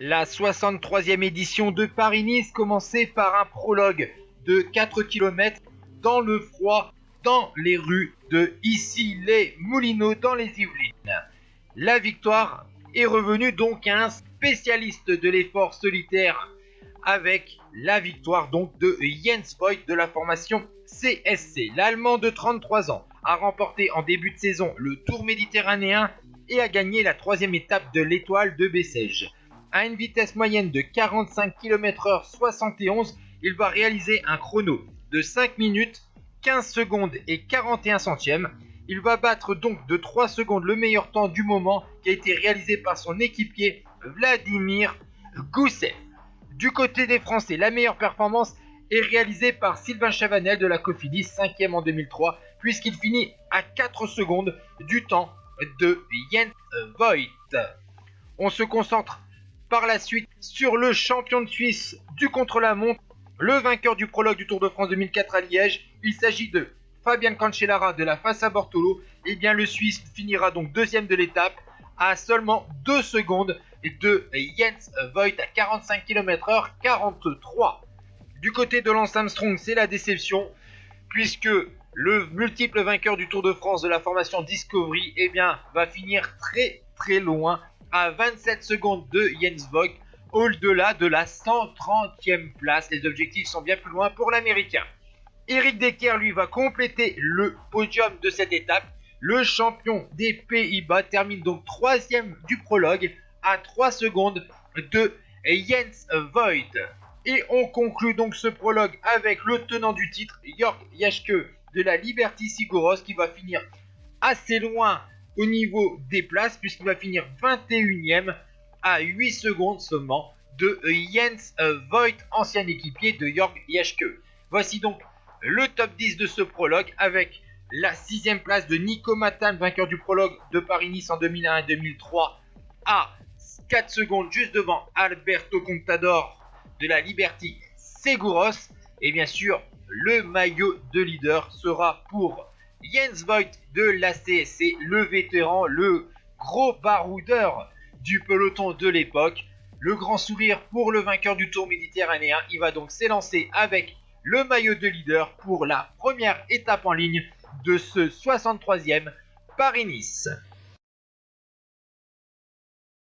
La 63e édition de Paris-Nice commençait par un prologue de 4 km dans le froid, dans les rues de Issy-les-Moulineaux dans les Yvelines. La victoire est revenue donc à un spécialiste de l'effort solitaire avec la victoire donc de Jens Voigt de la formation CSC. L'Allemand de 33 ans a remporté en début de saison le Tour méditerranéen et a gagné la 3e étape de l'Étoile de Bessèges. À une vitesse moyenne de 45 km/h 71, il va réaliser un chrono de 5 minutes, 15 secondes et 41 centièmes. Il va battre donc de 3 secondes le meilleur temps du moment qui a été réalisé par son équipier Vladimir Goussev. Du côté des Français, la meilleure performance est réalisée par Sylvain Chavanel de la Cofidis, 5e en 2003, puisqu'il finit à 4 secondes du temps de Jens Voigt. On se concentre par la suite sur le champion de Suisse du contre-la-montre, le vainqueur du prologue du Tour de France 2004 à Liège. Il s'agit de Fabian Cancellara de la Fassa Bortolo. Et bien le Suisse finira donc deuxième de l'étape à seulement 2 secondes de Jens Voigt à 45 km/h 43. Du côté de Lance Armstrong, c'est la déception puisque le multiple vainqueur du Tour de France de la formation Discovery va finir très loin à 27 secondes de Jens Voigt, au-delà de la 130e place. Les objectifs sont bien plus loin pour l'Américain. Eric Decker, lui, va compléter le podium de cette étape. Le champion des Pays-Bas termine donc 3e du prologue à 3 secondes de Jens Voigt. Et on conclut donc ce prologue avec le tenant du titre, Jörg Jaschke de la Liberty Seguros, qui va finir assez loin au niveau des places, puisqu'il va finir 21e à 8 secondes seulement de Jens Voigt, ancien équipier de Jörg Jaschke. Voici donc le top 10 de ce prologue avec la 6e place de Nico Matam, vainqueur du prologue de Paris-Nice en 2001 et 2003, à 4 secondes juste devant Alberto Contador de la Liberty Seguros. Et bien sûr, le maillot de leader sera pour Jens Voigt de la CSC, le vétéran, le gros baroudeur du peloton de l'époque. Le grand sourire pour le vainqueur du Tour méditerranéen. Il va donc s'élancer avec le maillot de leader pour la première étape en ligne de ce 63e Paris-Nice.